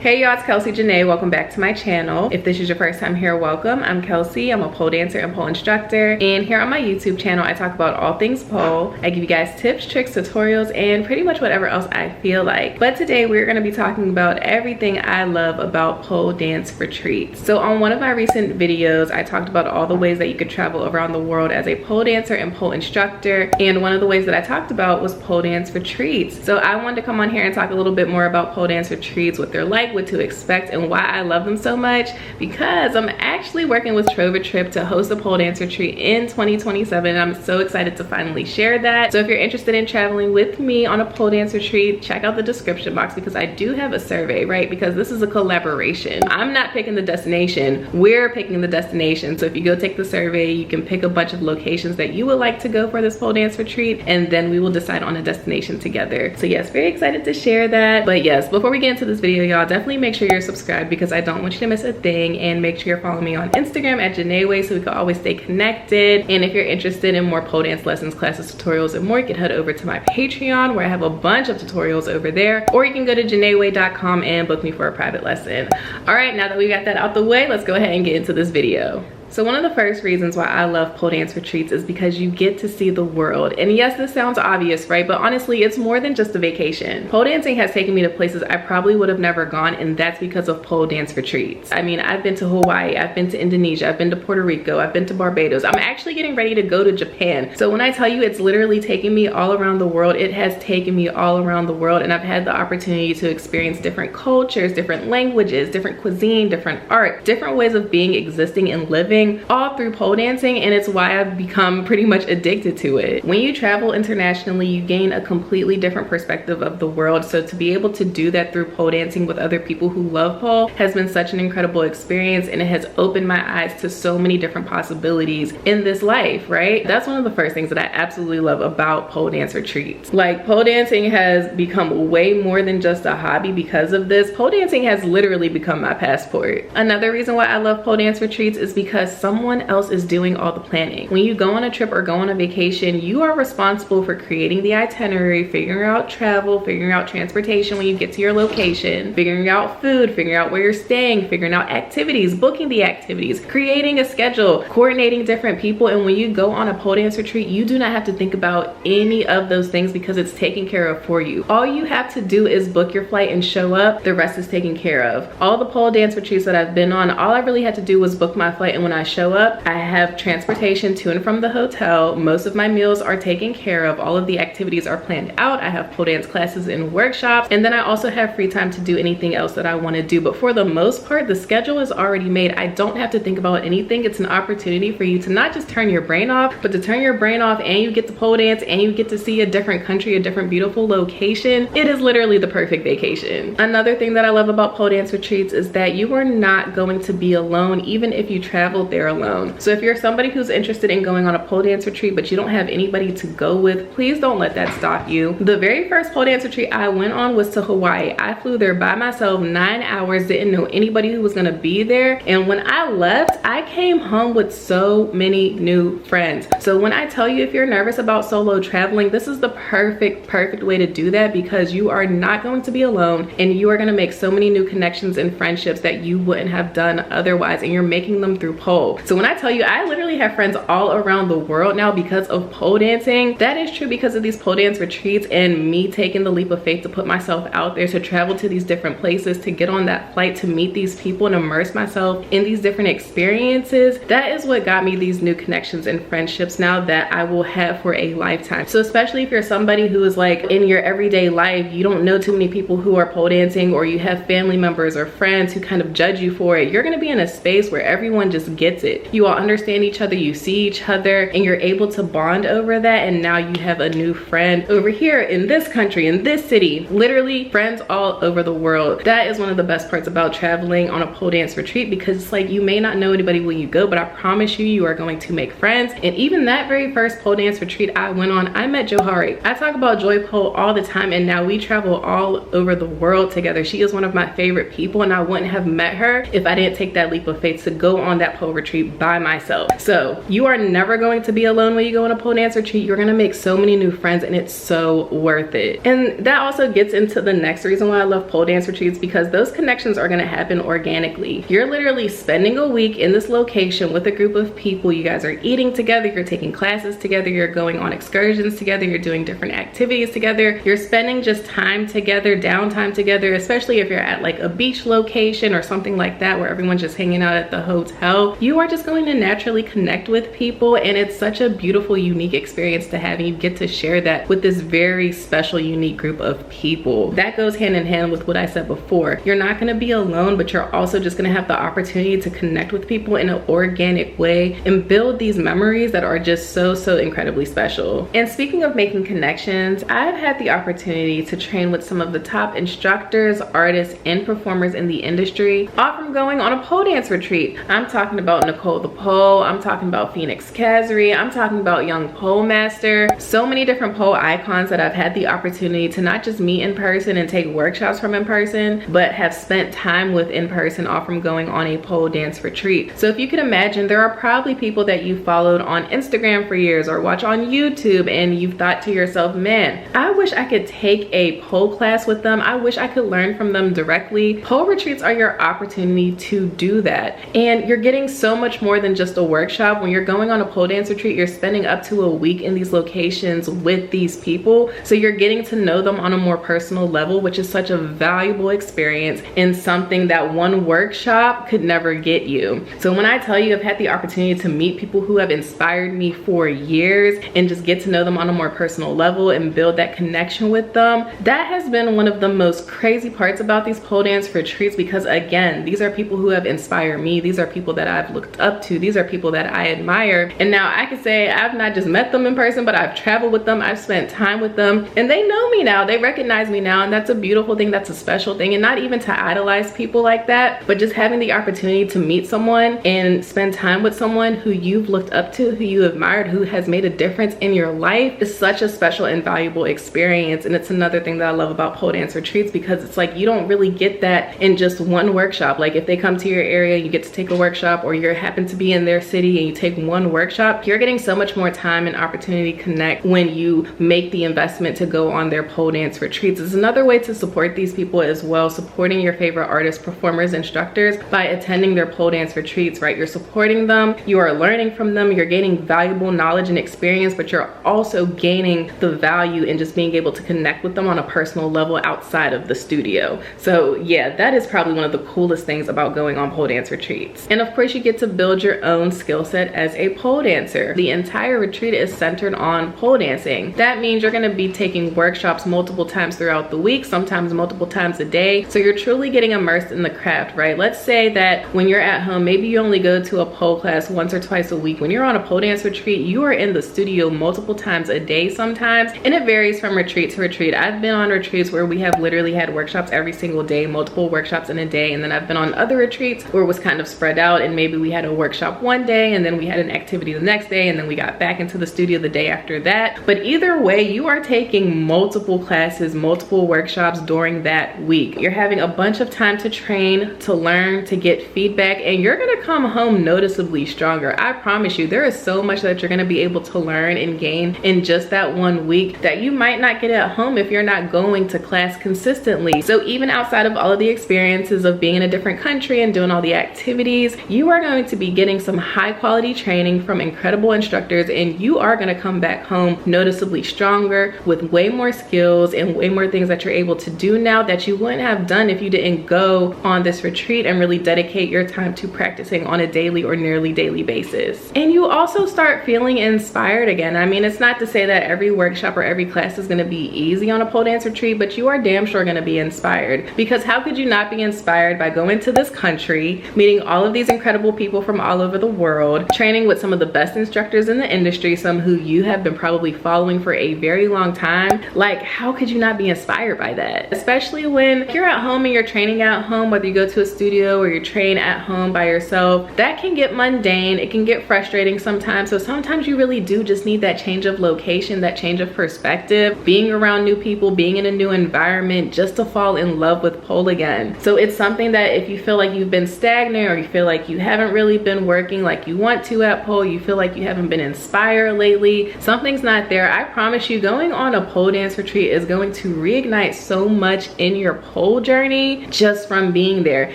Hey y'all, it's Kelsey Janay. Welcome back to my channel. If this is your first time here, welcome. I'm Kelsey. I'm a pole dancer and pole instructor. And here on my YouTube channel, I talk about all things pole. I give you guys tips, tricks, tutorials, and pretty much whatever else I feel like. But today we're gonna be talking about everything I love about pole dance retreats. So on one of my recent videos, I talked about all the ways that you could travel around the world as a pole dancer and pole instructor. And one of the ways that I talked about was pole dance retreats. So I wanted to come on here and talk a little bit more about pole dance retreats, what they're like, what to expect, and why I love them so much, because I'm actually working with TrovaTrip to host a pole dance retreat in 2027. I'm so excited to finally share that. So if you're interested in traveling with me on a pole dance retreat, check out the description box because I do have a survey, right? Because this is a collaboration. I'm not picking the destination, we're picking the destination. So if you go take the survey, you can pick a bunch of locations that you would like to go for this pole dance retreat, and then we will decide on a destination together. So yes, very excited to share that. But yes, before we get into this video, y'all, definitely make sure you're subscribed because I don't want you to miss a thing, and make sure you're following me on Instagram at Janay so we can always stay connected. And if you're interested in more pole dance lessons, classes, tutorials, and more, you can head over to my Patreon where I have a bunch of tutorials over there, or you can go to janayway.com and book me for a private lesson. All right, now that we got that out the way, let's go ahead and get into this video. So one of the first reasons why I love pole dance retreats is because you get to see the world. And yes, this sounds obvious, right? But honestly, it's more than just a vacation. Pole dancing has taken me to places I probably would have never gone, and that's because of pole dance retreats. I mean, I've been to Hawaii, I've been to Indonesia, I've been to Puerto Rico, I've been to Barbados. I'm actually getting ready to go to Japan. So when I tell you it's literally taking me all around the world, it has taken me all around the world, and I've had the opportunity to experience different cultures, different languages, different cuisine, different art, different ways of being, existing, and living, all through pole dancing. And it's why I've become pretty much addicted to it. When you travel internationally, you gain a completely different perspective of the world. So to be able to do that through pole dancing with other people who love pole has been such an incredible experience, and it has opened my eyes to so many different possibilities in this life, right? That's one of the first things that I absolutely love about pole dance retreats. Like, pole dancing has become way more than just a hobby because of this. Pole dancing has literally become my passport. Another reason why I love pole dance retreats is because someone else is doing all the planning. When you go on a trip or go on a vacation, you are responsible for creating the itinerary, figuring out travel, figuring out transportation when you get to your location, figuring out food, figuring out where you're staying, figuring out activities, booking the activities, creating a schedule, coordinating different people. And when you go on a pole dance retreat, you do not have to think about any of those things because it's taken care of for you. All you have to do is book your flight and show up. The rest is taken care of. All the pole dance retreats that I've been on, all I really had to do was book my flight, and when I show up, I have transportation to and from the hotel. Most of my meals are taken care of. All of the activities are planned out. I have pole dance classes and workshops, and then I also have free time to do anything else that I want to do. But for the most part, the schedule is already made. I don't have to think about anything. It's an opportunity for you to not just turn your brain off, but to turn your brain off, and you get to pole dance, and you get to see a different country, a different beautiful location. It is literally the perfect vacation. Another thing that I love about pole dance retreats is that you are not going to be alone, even if you traveled there alone. So if you're somebody who's interested in going on a pole dance retreat but you don't have anybody to go with, please don't let that stop you. The very first pole dance retreat I went on was to Hawaii. I flew there by myself, 9 hours, didn't know anybody who was gonna be there. And when I left, I came home with so many new friends. So when I tell you, if you're nervous about solo traveling, this is the perfect way to do that, because you are not going to be alone, and you are gonna make so many new connections and friendships that you wouldn't have done otherwise, and you're making them through pole. So when I tell you, I literally have friends all around the world now because of pole dancing. That is true because of these pole dance retreats and me taking the leap of faith to put myself out there, to travel to these different places, to get on that flight, to meet these people and immerse myself in these different experiences. That is what got me these new connections and friendships now that I will have for a lifetime. So especially if you're somebody who is like, in your everyday life, you don't know too many people who are pole dancing, or you have family members or friends who kind of judge you for it, you're gonna be in a space where everyone just gets it. You all understand each other, you see each other, and you're able to bond over that. And now you have a new friend over here in this country, in this city, literally friends all over the world. That is one of the best parts about traveling on a pole dance retreat, because it's like, you may not know anybody when you go, but I promise you, you are going to make friends. And even that very first pole dance retreat I went on, I met Johari. I talk about Joy Pole all the time, and now we travel all over the world together. She is one of my favorite people, and I wouldn't have met her if I didn't take that leap of faith to go on that pole pole retreat by myself. So you are never going to be alone when you go on a pole dance retreat. You're gonna make so many new friends, and it's so worth it. And that also gets into the next reason why I love pole dance retreats, because those connections are gonna happen organically. You're literally spending a week in this location with a group of people. You guys are eating together, you're taking classes together, you're going on excursions together, you're doing different activities together, you're spending just time together, downtime together, especially if you're at like a beach location or something like that where everyone's just hanging out at the hotel. You are just going to naturally connect with people, and it's such a beautiful, unique experience to have, and you get to share that with this very special, unique group of people. That goes hand in hand with what I said before. You're not going to be alone, but you're also just going to have the opportunity to connect with people in an organic way and build these memories that are just so incredibly special. And speaking of making connections, I've had the opportunity to train with some of the top instructors, artists, and performers in the industry, all from going on a pole dance retreat. I'm talking about nicolethepole, I'm talking about kazree, I'm talking about yungpolemaster. So many different pole icons that I've had the opportunity to not just meet in person and take workshops from in person, but have spent time with in person, all from going on a pole dance retreat. So if you can imagine, there are probably people that you followed on Instagram for years or watch on YouTube, and you've thought to yourself, man, I wish I could take a pole class with them. I wish I could learn from them directly. Pole retreats are your opportunity to do that. And you're getting so much more than just a workshop. When you're going on a pole dance retreat, you're spending up to a week in these locations with these people. So you're getting to know them on a more personal level, which is such a valuable experience and something that one workshop could never get you. So when I tell you I've had the opportunity to meet people who have inspired me for years and just get to know them on a more personal level and build that connection with them, that has been one of the most crazy parts about these pole dance retreats, because again, these are people who have inspired me. These are people that I've looked up to. These are people that I admire. And now I can say I've not just met them in person, but I've traveled with them, I've spent time with them, and they know me now, they recognize me now, and that's a beautiful thing, that's a special thing. And not even to idolize people like that, but just having the opportunity to meet someone and spend time with someone who you've looked up to, who you admired, who has made a difference in your life, is such a special and valuable experience. And it's another thing that I love about pole dance retreats, because it's like you don't really get that in just one workshop. Like if they come to your area, you get to take a workshop, or you happen to be in their city and you take one workshop, you're getting so much more time and opportunity to connect when you make the investment to go on their pole dance retreats. It's another way to support these people as well, supporting your favorite artists, performers, instructors by attending their pole dance retreats, right? You're supporting them, you are learning from them, you're gaining valuable knowledge and experience, but you're also gaining the value in just being able to connect with them on a personal level outside of the studio. So yeah, that is probably one of the coolest things about going on pole dance retreats. And of course, you get to build your own skill set as a pole dancer. The entire retreat is centered on pole dancing. That means you're gonna be taking workshops multiple times throughout the week, sometimes multiple times a day. So you're truly getting immersed in the craft, right? Let's say that when you're at home, maybe you only go to a pole class once or twice a week. When you're on a pole dance retreat, you are in the studio multiple times a day sometimes, and it varies from retreat to retreat. I've been on retreats where we have literally had workshops every single day, multiple workshops in a day, and then I've been on other retreats where it was kind of spread out, and maybe we had a workshop one day and then we had an activity the next day, and then we got back into the studio the day after that. But either way, you are taking multiple classes, multiple workshops during that week. You're having a bunch of time to train, to learn, to get feedback, and you're gonna come home noticeably stronger. I promise you, there is so much that you're gonna be able to learn and gain in just that 1 week that you might not get at home if you're not going to class consistently. So even outside of all of the experiences of being in a different country and doing all the activities, you are going to be getting some high quality training from incredible instructors, and you are gonna come back home noticeably stronger with way more skills and way more things that you're able to do now that you wouldn't have done if you didn't go on this retreat and really dedicate your time to practicing on a daily or nearly daily basis. And you also start feeling inspired again. I mean, it's not to say that every workshop or every class is gonna be easy on a pole dance retreat, but you are damn sure gonna be inspired, because how could you not be inspired by going to this country, meeting all of these incredible people from all over the world, training with some of the best instructors in the industry, some who you have been probably following for a very long time. Like, how could you not be inspired by that? Especially when you're at home and you're training at home, whether you go to a studio or you train at home by yourself, that can get mundane, it can get frustrating sometimes. So sometimes you really do just need that change of location, that change of perspective, being around new people, being in a new environment, just to fall in love with pole again. So it's something that if you feel like you've been stagnant or you feel like you haven't haven't really been working like you want to at pole, you feel like you haven't been inspired lately, something's not there, I promise you going on a pole dance retreat is going to reignite so much in your pole journey just from being there.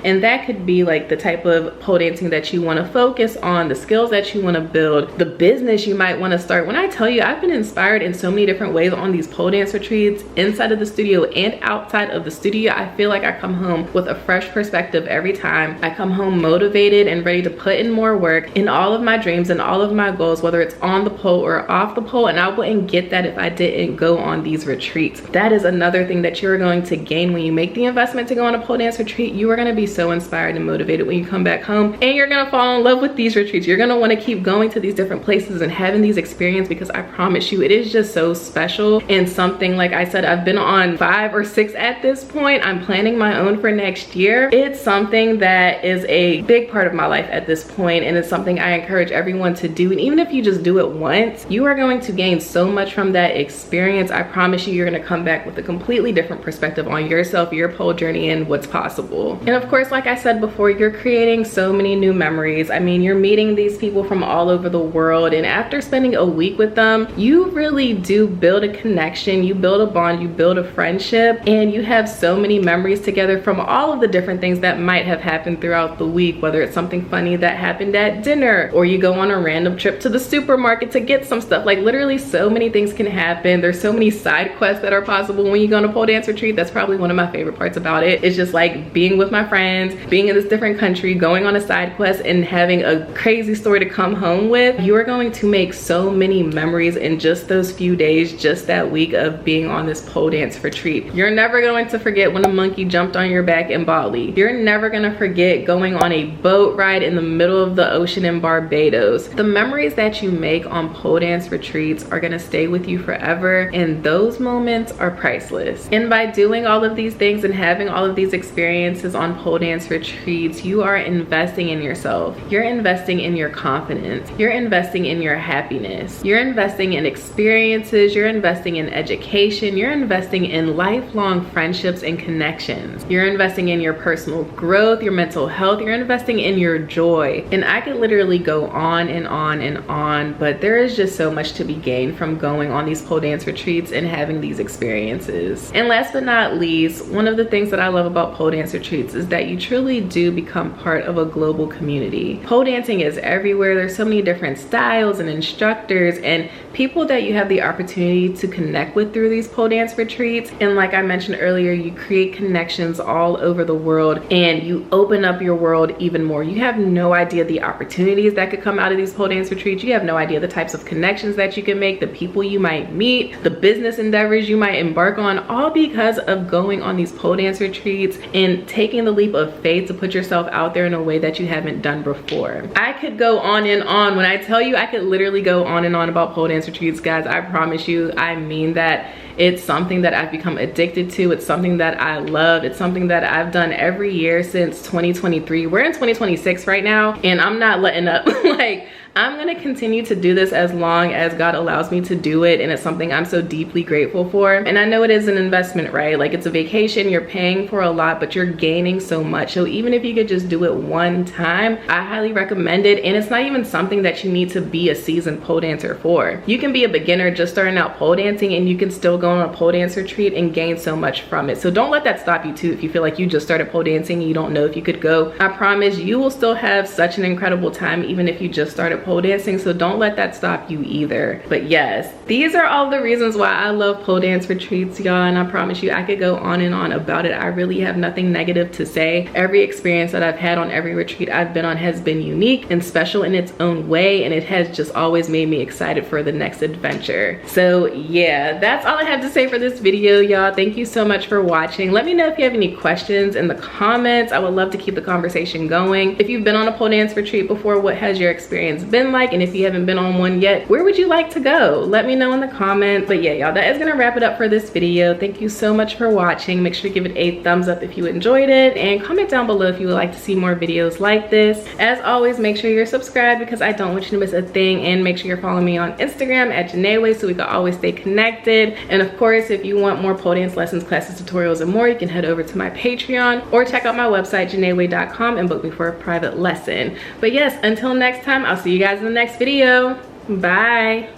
And that could be like the type of pole dancing that you want to focus on, the skills that you want to build, the business you might want to start. When I tell you, I've been inspired in so many different ways on these pole dance retreats, inside of the studio and outside of the studio. I feel like I come home with a fresh perspective every time. I come home motivated and ready to put in more work in all of my dreams and all of my goals, whether it's on the pole or off the pole. And I wouldn't get that if I didn't go on these retreats. That is another thing that you're going to gain when you make the investment to go on a pole dance retreat. You are going to be so inspired and motivated when you come back home, and you're going to fall in love with these retreats. You're going to want to keep going to these different places and having these experiences, because I promise you it is just so special, and something, like I said, I've been on 5 or 6 at this point. I'm planning my own for next year. It's something that is a big part of my life at this point, and it's something I encourage everyone to do. And even if you just do it once, you are going to gain so much from that experience. I promise you, you're going to come back with a completely different perspective on yourself, your pole journey, and what's possible. And of course, like I said before, you're creating so many new memories. I mean, you're meeting these people from all over the world, and after spending a week with them, you really do build a connection, you build a bond, you build a friendship, and you have so many memories together from all of the different things that might have happened throughout the week, whether it's something funny that happened at dinner, or you go on a random trip to the supermarket to get some stuff. Like, literally so many things can happen. There's so many side quests that are possible when you go on a pole dance retreat. That's probably one of my favorite parts about it. It's just like being with my friends, being in this different country, going on a side quest, and having a crazy story to come home with. You are going to make so many memories in just those few days, just that week of being on this pole dance retreat. You're never going to forget when a monkey jumped on your back in Bali. You're never going to forget going on a boat ride in the middle of the ocean in Barbados. The memories that you make on pole dance retreats are going to stay with you forever, and those moments are priceless. And by doing all of these things and having all of these experiences on pole dance retreats, you are investing in yourself. You're investing in your confidence. You're investing in your happiness. You're investing in experiences. You're investing in education. You're investing in lifelong friendships and connections. You're investing in your personal growth, your mental health. You're investing in your joy. And I could literally go on and on and on, but there is just so much to be gained from going on these pole dance retreats and having these experiences. And last but not least, one of the things that I love about pole dance retreats is that you truly do become part of a global community. Pole dancing is everywhere. There's so many different styles and instructors and people that you have the opportunity to connect with through these pole dance retreats. And like I mentioned earlier, you create connections all over the world, and you open up your world even more. You have no idea the opportunities that could come out of these pole dance retreats. You have no idea the types of connections that you can make, the people you might meet, the business endeavors you might embark on, all because of going on these pole dance retreats and taking the leap of faith to put yourself out there in a way that you haven't done before. I could go on and on. When I tell you, I could literally go on and on about pole dance retreats, guys. I promise you, I mean that. It's something that I've become addicted to. It's something that I love. It's something that I've done every year since 2023. We're in 2026 right now, and I'm not letting up. Like, I'm gonna continue to do this as long as God allows me to do it, and it's something I'm so deeply grateful for. And I know it is an investment, right? Like, it's a vacation, you're paying for a lot, but you're gaining so much. So even if you could just do it one time, I highly recommend it. And it's not even something that you need to be a seasoned pole dancer for. You can be a beginner just starting out pole dancing, and you can still go on a pole dance retreat and gain so much from it. So don't let that stop you too. If you feel like you just started pole dancing and you don't know if you could go, I promise you will still have such an incredible time even if you just started pole dancing. So don't let that stop you either. But yes, these are all the reasons why I love pole dance retreats, y'all, and I promise you I could go on and on about it. I really have nothing negative to say. Every experience that I've had on every retreat I've been on has been unique and special in its own way, and it has just always made me excited for the next adventure. So yeah, that's all I have to say for this video, y'all. Thank you so much for watching. Let me know if you have any questions in the comments. I would love to keep the conversation going. If you've been on a pole dance retreat before, what has your experience been like, and if you haven't been on one yet, where would you like to go? Let me know in the comments. But yeah, y'all, that is gonna wrap it up for this video. Thank you so much for watching. Make sure to give it a thumbs up if you enjoyed it, and comment down below if you would like to see more videos like this. As always, make sure you're subscribed because I don't want you to miss a thing, and make sure you're following me on Instagram at Janay so we can always stay connected. And of course, if you want more pole dance lessons, classes, tutorials, and more, you can head over to my Patreon or check out my website janayway.com and book me for a private lesson. But yes, until next time, I'll see you guys in the next video. Bye.